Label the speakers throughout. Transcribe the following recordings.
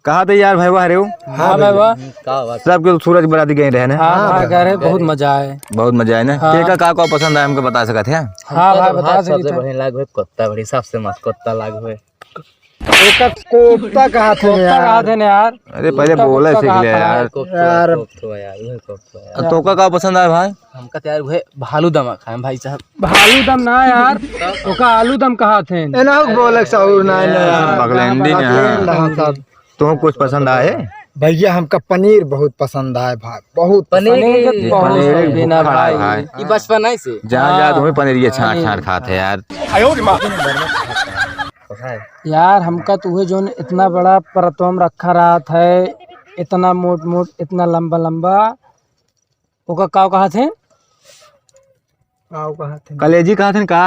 Speaker 1: कहा थे यार भाई वाह रे हो?
Speaker 2: हाँ भाई वाह
Speaker 1: सब के सूरज बराती गए रहे ना।
Speaker 2: हाँ भाई कह रहे बहुत मजा आए।
Speaker 1: बहुत मजा आया ना। के का पसंद आया हमको बता सकत है?
Speaker 2: हाँ भाई बता सकते
Speaker 3: सबसे बढ़िया लाग है कोफ्ता, बड़ी सबसे मस्त कोफ्ता लाग है।
Speaker 2: कोफ्ता कहा थे यार।
Speaker 1: अरे पहले बोले सीख ले यार।
Speaker 3: कोफ्ता
Speaker 1: तो का पसंद आया भाई?
Speaker 3: हमका तो यार वह भालू दम खाए भाई साहब।
Speaker 2: भालू दम ना यार, ओका आलू दम कहा थे।
Speaker 1: बगलेंडी ने तो कुछ पसंद आए?
Speaker 4: भैया हमका पनीर बहुत पसंद आए भाई, बहुत
Speaker 3: पनीर
Speaker 1: भाई
Speaker 3: ये बचपन है से
Speaker 1: जहाँ तुम्हें पनीर ये छाट खाते यार।
Speaker 2: यार हमका तो वह जो इतना बड़ा परतोम रखा रहा था, इतना मोट इतना लंबा लंबा, ओका काव कहा थे?
Speaker 1: कलेजी कहा थे का?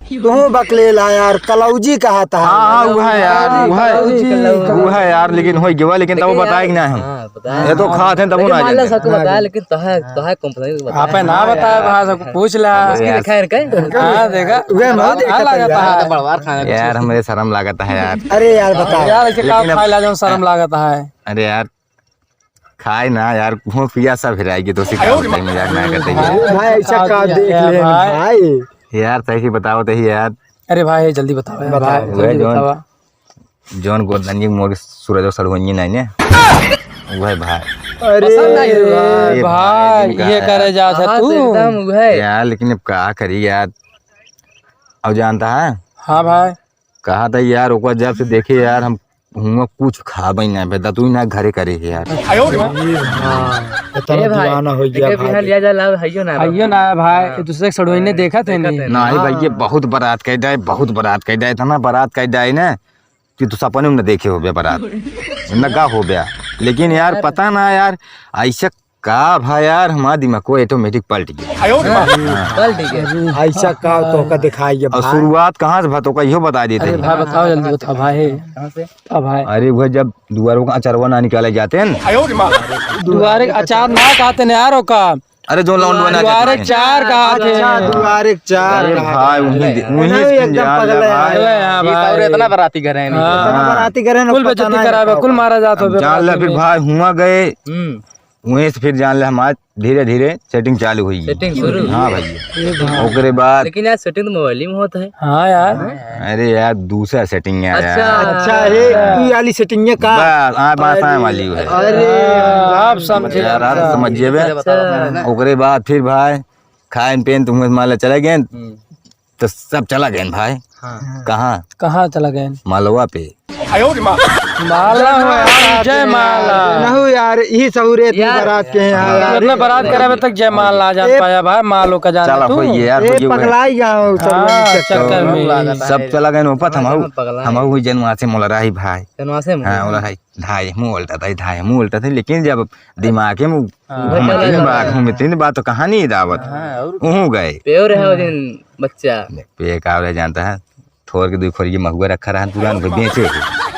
Speaker 4: तू बकलेला यार, कलौजी कहा था।
Speaker 1: हाँ वो है यार, वो है यार, लेकिन हो गया, लेकिन तब बताए कि ना हम ये तो खा थे तब ना
Speaker 3: जाने सबको बताया, लेकिन तो है कंपनी को बताया।
Speaker 2: आपे ना बताया भाई, सबको पूछ ला।
Speaker 3: खैर
Speaker 2: हाँ देखा
Speaker 1: यार, हमें शर्म लागत है यार।
Speaker 4: अरे यार बता
Speaker 2: यार, ऐसे काम खाए ला जो शर्म लागत है।
Speaker 1: अरे यार खाए ना यार, घूम पिया सब फिराएगी तो सिखाओ मजाक ना करते हैं
Speaker 4: भाई, ऐसा का देख ले भाई
Speaker 1: यार, सही बताओ तो ही यार।
Speaker 2: अरे भाई जल्दी बताओ भाई, जल्दी बताओ।
Speaker 1: जौन गोदनजी मोर सूरज और सड़वंजी नहीं ने वह भाई।
Speaker 4: अरे
Speaker 2: भाई ये करे जा तू
Speaker 1: यार, लेकिन अब क्या करी यार। अब जानता है?
Speaker 2: हाँ भाई
Speaker 1: कहा था यार, ओकर जब से देखे यार हम हुआ कुछ खा बई ना बेटा, तू ना घरे करे यार।
Speaker 4: इतना दीवाना हो गया भाई।
Speaker 3: लिया जा ला हइयो ना
Speaker 2: आइयो ना भाई, दूसरे सड़ोई ने देखा थे नहीं।
Speaker 1: नहीं भाई, ये बहुत बारात कह जाए, बहुत बारात कह जाए, इतना बारात कह जाए ना कि तू सपने में न देखे हो गया बारात न का हो गया। लेकिन यार पता ना यार ऐसा का भाई यार, हमारा दिमाग को ऑटोमेटिक पलट गया।
Speaker 4: ऐसा का तो का दिखाई
Speaker 1: और शुरुआत कहाँ से भातो का यो बता देते
Speaker 2: अरे भाई बताओ जल्दी बताओ भाई। भाई
Speaker 1: अरे वह जब दुआरों का अचारवा ना निकाले जाते हैं न,
Speaker 2: दुआरे अचार ना कहते ना यार, का
Speaker 1: अरे जो लौंड बना
Speaker 2: दुआरे चार कहा थे।
Speaker 4: दुआरे चार
Speaker 1: अरे भाई उन्हीं
Speaker 4: एकदम पगल है।
Speaker 3: इतना बराती घर है
Speaker 4: बराती करे
Speaker 2: कुल बेइज्जती करावे, कुल मारा जात हो।
Speaker 1: जान ले फिर भाई हुआ गए वहीं से, फिर जान ले हमारे धीरे धीरे सेटिंग चालू हुई।
Speaker 3: सेटिंग शुरू।
Speaker 1: हाँ भैया, ओकरे बाद
Speaker 3: लेकिन यार सेटिंग तो मोबाइल में होता है।
Speaker 2: हाँ यार,
Speaker 1: अरे यार दूसरा सेटिंग है यार।
Speaker 4: अच्छा है ये वाली सेटिंग है का।
Speaker 1: बस बात आए वाली है।
Speaker 4: अरे
Speaker 2: आप समझे
Speaker 1: यार आप समझिए बे। ओकरे बाद फिर भाई खान पेन तुम्हें मान चले गए तो सब चला गए भाई। कहाँ
Speaker 2: कहाँ चला गए?
Speaker 1: मालवा पे।
Speaker 2: माला हो यार, जय माला।
Speaker 4: नहीं यार, यही सहूरियत बारात के हैं यार।
Speaker 2: अपने बारात करावे तक जय माला जा पाया भाई, मालो का जाना
Speaker 1: चला
Speaker 2: तू।
Speaker 1: होइए यार, होइए
Speaker 4: पगलाई जाओ
Speaker 2: चक्कर में
Speaker 1: सब चला गए ऊपर। हम हुई जन्म से मोल रही भाई। हाँ बोला भाई ढाई मुँह उल्टा था, लेकिन जब दिमाग में तीन बात तो कहानी दावत गए
Speaker 3: प्योर है वो दिन बच्चा
Speaker 1: पे का जानता है, थोड़ के 2 खोरिए महुआ रखा रहा तुरंत बेचे।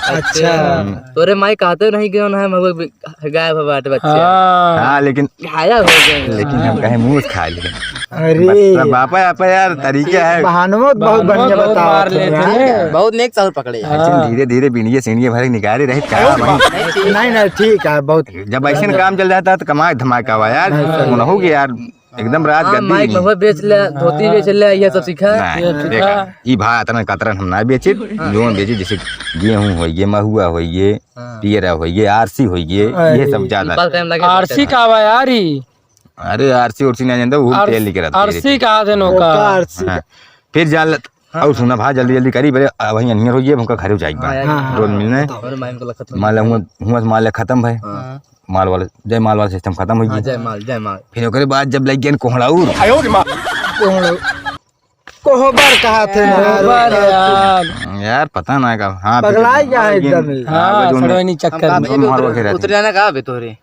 Speaker 4: अच्छा
Speaker 3: तोरे माई कहते नहीं क्यों ना है गायब बाटे बच्चे।
Speaker 1: हाँ लेकिन
Speaker 3: खाया हो गए,
Speaker 1: लेकिन हम कहे मुँह खा लिए।
Speaker 4: अरे
Speaker 1: बापा यार तरीका है।
Speaker 4: बहानों बहुत बढ़िया बता,
Speaker 3: बहुत नेक साहब पकड़े।
Speaker 1: धीरे धीरे बीनिए सीढ़िए भरे निकाले रहे क्या भाई।
Speaker 4: नहीं ठीक है बहुत।
Speaker 1: जब ऐसे काम चल जाता है तो कमाए धमाका हुआ यार, हो गया यार एकदम रात
Speaker 3: माइक
Speaker 1: गद्दी।
Speaker 3: महुआ बेच ले, धोती बेच ले, ये सब सीखा।
Speaker 1: ई भाई इतना कतरन हम ना बेचे, जो बेचे जैसे गेहूं होइए, महुआ होइए, पियरा होइए, आरसी होइए, ये सब ज्यादा।
Speaker 2: आरसी का हुआ यार ही।
Speaker 1: अरे आरसी उरसी नहीं जानता, वो तेल लेके रहता है।
Speaker 2: आरसी कहा थे नो का।
Speaker 1: फिर जान और सुना भाई जल्दी जल्दी करी बड़े वही अनियर हो गए, हमका घर हो जाएगा रोज मिलने। माल खत्म भाई, माल वाला जय माल वाला सिस्टम खत्म हो गया।
Speaker 3: जय माल।
Speaker 1: फिर ओकरे बाद जब लग गया कोहड़ाउर
Speaker 4: कोहबर कहा थे
Speaker 1: यार पता ना का। हाँ
Speaker 4: पगलाई गया एकदम।
Speaker 2: चक्कर
Speaker 3: उतर जाना कहा बे तोरे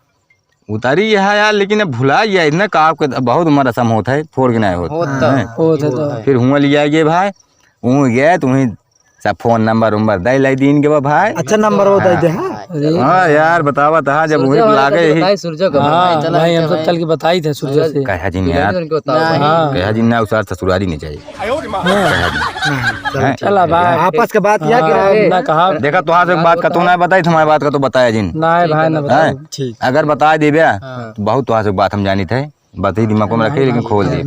Speaker 1: उतारी है यार, लेकिन अब भुला गया इतना का बहुत उम्र रसम होता है, फोड़ के नहीं होता। फिर हुआ लिया गए भाई, वहाँ गए तो वहीं सब फोन नंबर दे लाई दीन के भाई।
Speaker 4: अच्छा नंबर वो दे दे।
Speaker 2: अरे
Speaker 1: हाँ यार बतावा था जब वही लागे यही
Speaker 3: सूरजो का
Speaker 2: हाँ भाई हम सब चल के बताई थे सूर्य से।
Speaker 1: कहा जी ने यार
Speaker 3: उनको बताओ
Speaker 2: हाँ
Speaker 1: कहा जी ना उसार ससुरारी नहीं चाहिए हैं?
Speaker 2: चला भाई
Speaker 4: आपस के बात या कि
Speaker 2: ना कहा
Speaker 1: देखा तुहार से बात का तो ना बताई तुम्हारी बात का तो बताया जिन
Speaker 2: ना भाई ना बताओ।
Speaker 1: हैं?
Speaker 4: ठीक
Speaker 1: अगर बता दे बया तो बहुत तुहार से बात हम जानी थे बात ही दिमाग में रखे लेकिन खोल दे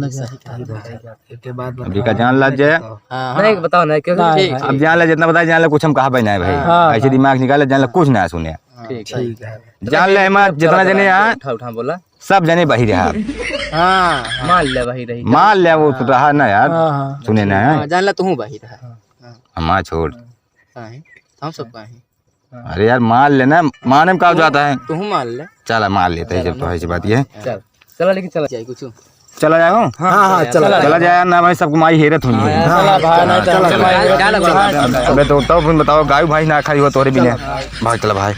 Speaker 1: अभी का जान लग जाए
Speaker 3: नहीं बताओ ना क्यों
Speaker 2: ना
Speaker 3: ठीक
Speaker 2: भाई।
Speaker 1: अब जान ले जितना बताए जान ले कुछ हम कहा नहीं भाई
Speaker 2: हाँ,
Speaker 1: ऐसे दिमाग निकाले जान ले कुछ ना सुने
Speaker 3: ठीक
Speaker 4: ठीक है
Speaker 1: जान ले हिम्मत जितना जने यहाँ
Speaker 3: उठा उठा बोला
Speaker 1: सब जने बही रहा
Speaker 3: हाँ मान ले वही रही
Speaker 1: मान ले वो रहा ना यार
Speaker 2: हाँ हाँ
Speaker 1: सुने ना है
Speaker 3: जान ला तू बाही रहा
Speaker 1: हमारा छोड़
Speaker 3: हम सब का है
Speaker 1: अरे यार मान लेना माने में का हो जाता है
Speaker 3: तू मान ले
Speaker 1: चला मान लेते हैं जब तो ऐसी बात ये है
Speaker 3: चल चला लेकिन चला जाए कुछ
Speaker 1: चला जाओ
Speaker 4: हाँ हाँ चला
Speaker 1: चला जाए ना भाई सबको माई हेरत हुई है
Speaker 2: चला भाई नहीं तो
Speaker 1: अबे तो बताओ गाय भाई ना खाई हो तोरे भी ने भाग चला भाई